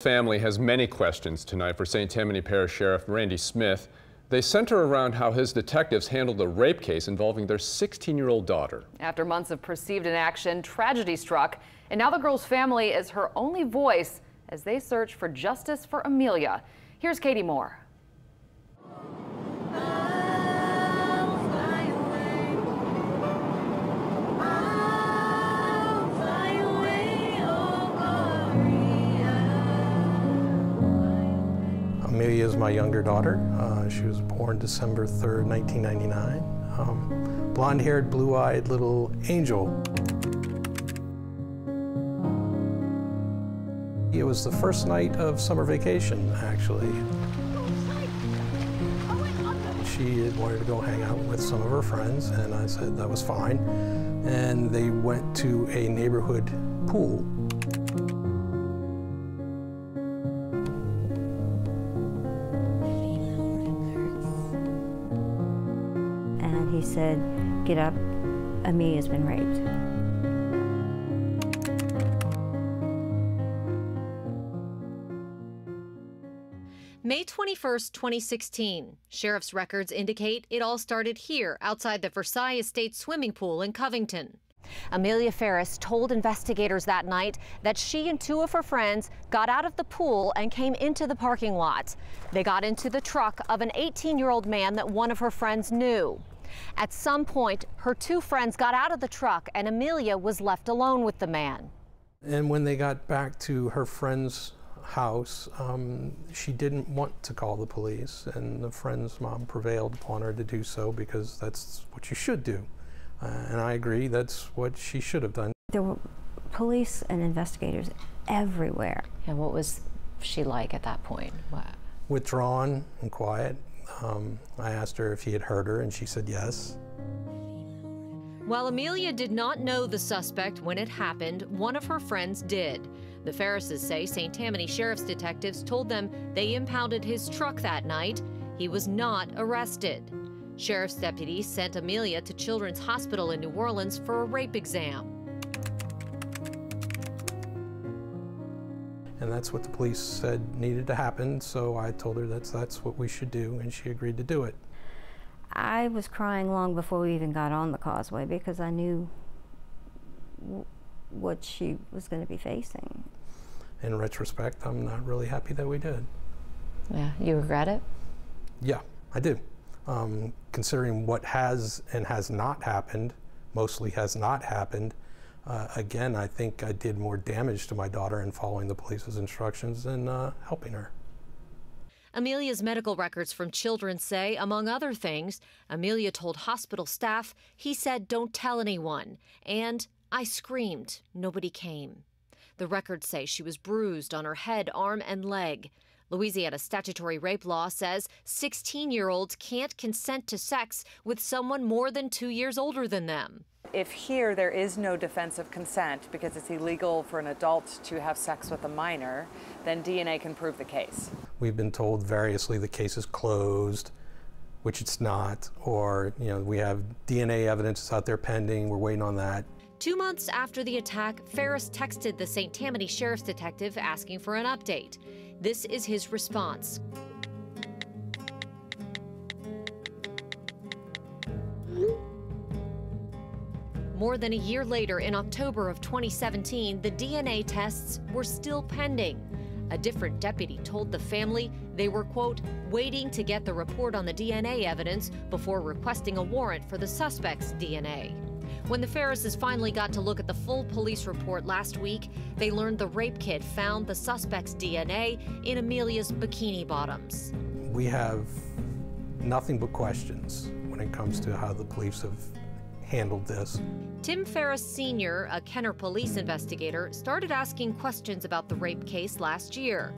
Family has many questions tonight for St. Tammany Parish Sheriff Randy Smith. They center around how his detectives handled a rape case involving their 16-year-old daughter. After months of perceived inaction, tragedy struck, and now the girl's family is her only voice as they search for justice for Amelia. Here's Katie Moore. Amelia is my younger daughter. She was born December 3rd, 1999. Blonde-haired, blue-eyed little angel. It was the first night of summer vacation, actually. She had wanted to go hang out with some of her friends, and I said that was fine. And they went to a neighborhood pool. And he said, "Get up, Amelia's been raped." May 21st, 2016. Sheriff's records indicate it all started here outside the Versailles Estate swimming pool in Covington. Amelia Ferris told investigators that night that she and two of her friends got out of the pool and came into the parking lot. They got into the truck of an 18-year-old man that one of her friends knew. At some point, her two friends got out of the truck and Amelia was left alone with the man. And when they got back to her friend's house, she didn't want to call the police, and the friend's mom prevailed upon her to do so because that's what you should do. And I agree, that's what she should have done. There were police and investigators everywhere. And what was she like at that point? What? Withdrawn and quiet. I asked her if he had hurt her, and she said yes. While Amelia did not know the suspect when it happened, one of her friends did. The Ferrises say St. Tammany Sheriff's detectives told them they impounded his truck that night. He was not arrested. Sheriff's deputies sent Amelia to Children's Hospital in New Orleans for a rape exam. And that's what the police said needed to happen, so I told her that's what we should do, and she agreed to do it. I was crying long before we even got on the causeway because I knew what she was going to be facing. In retrospect, I'm not really happy that we did. Yeah, you regret it? Yeah, I do. Considering what has and has not happened, mostly has not happened, again, I think I did more damage to my daughter in following the police's instructions than helping her. Amelia's medical records from Children say, among other things, Amelia told hospital staff, "He said, don't tell anyone," and "I screamed, nobody came." The records say she was bruised on her head, arm, and leg. Louisiana statutory rape law says 16-year-olds can't consent to sex with someone more than 2 years older than them. If here there is no defense of consent because it's illegal for an adult to have sex with a minor, then DNA can prove the case. We've been told variously the case is closed, which it's not, or we have DNA evidence out there pending, we're waiting on that. 2 months after the attack, Ferris texted the St. Tammany Sheriff's detective asking for an update. This is his response. More than a year later, in October of 2017, the DNA tests were still pending. A different deputy told the family they were, quote, waiting to get the report on the DNA evidence before requesting a warrant for the suspect's DNA. When the Ferrises finally got to look at the full police report last week, they learned the rape kit found the suspect's DNA in Amelia's bikini bottoms. We have nothing but questions when it comes to how the police have handled this. Tim Ferris Sr., a Kenner police investigator, started asking questions about the rape case last year.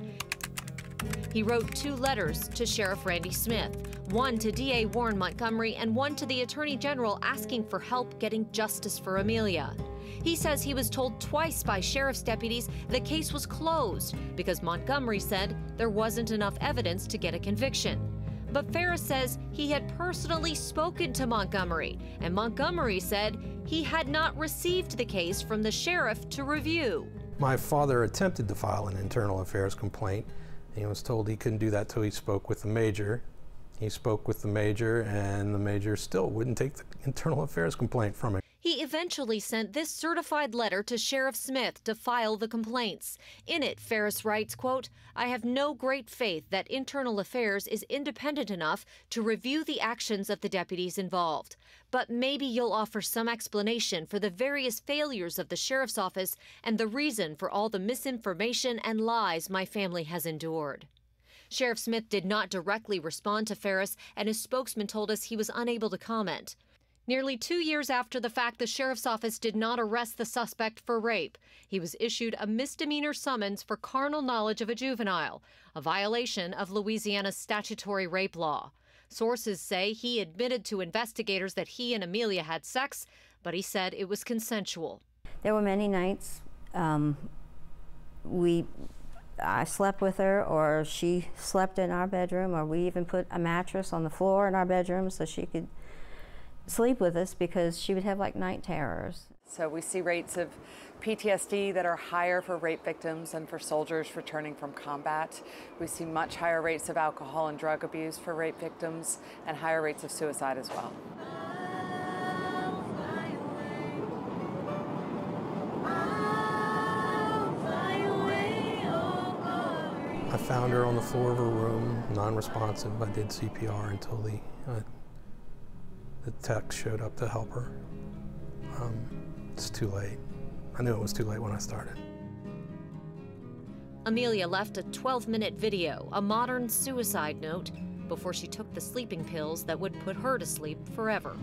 He wrote 2 letters to Sheriff Randy Smith, one to DA Warren Montgomery and one to the Attorney General asking for help getting justice for Amelia. He says he was told twice by sheriff's deputies the case was closed because Montgomery said there wasn't enough evidence to get a conviction. But Ferris says he had personally spoken to Montgomery, and Montgomery said he had not received the case from the sheriff to review. My father attempted to file an internal affairs complaint. He was told he couldn't do that till he spoke with the major. He spoke with the major, and the major still wouldn't take the internal affairs complaint from him. He eventually sent this certified letter to Sheriff Smith to file the complaints. In it, Ferris writes, quote, "I have no great faith that Internal Affairs is independent enough to review the actions of the deputies involved. But maybe you'll offer some explanation for the various failures of the Sheriff's Office and the reason for all the misinformation and lies my family has endured." Sheriff Smith did not directly respond to Ferris, and his spokesman told us he was unable to comment. Nearly 2 years after the fact, the Sheriff's Office did not arrest the suspect for rape. He was issued a misdemeanor summons for carnal knowledge of a juvenile, a violation of Louisiana's statutory rape law. Sources say he admitted to investigators that he and Amelia had sex, but he said it was consensual. There were many nights I slept with her, or she slept in our bedroom, or we even put a mattress on the floor in our bedroom so she could sleep with us, because she would have like night terrors. So we see rates of PTSD that are higher for rape victims than for soldiers returning from combat. We see much higher rates of alcohol and drug abuse for rape victims, and higher rates of suicide as well. I found her on the floor of her room, non-responsive. I did CPR until the tech showed up to help her. It's too late. I knew it was too late when I started. Amelia left a 12-minute video, a modern suicide note, before she took the sleeping pills that would put her to sleep forever.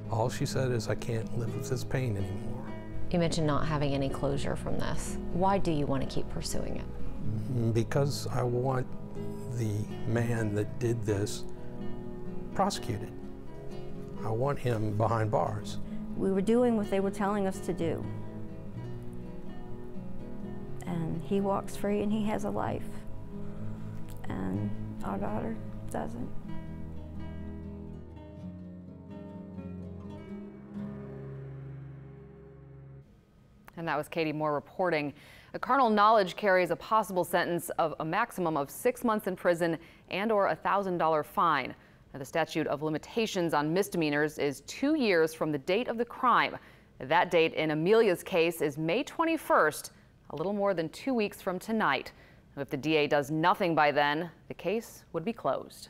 All she said is, "I can't live with this pain anymore." You mentioned not having any closure from this. Why do you want to keep pursuing it? Because I want the man that did this prosecuted. I want him behind bars. We were doing what they were telling us to do. And he walks free and he has a life. And our daughter doesn't. And that was Katie Moore reporting. A carnal knowledge carries a possible sentence of a maximum of 6 months in prison and/or a $1,000 fine. Now, the statute of limitations on misdemeanors is 2 years from the date of the crime. That date in Amelia's case is May 21st, a little more than 2 weeks from tonight. If the DA does nothing by then, the case would be closed.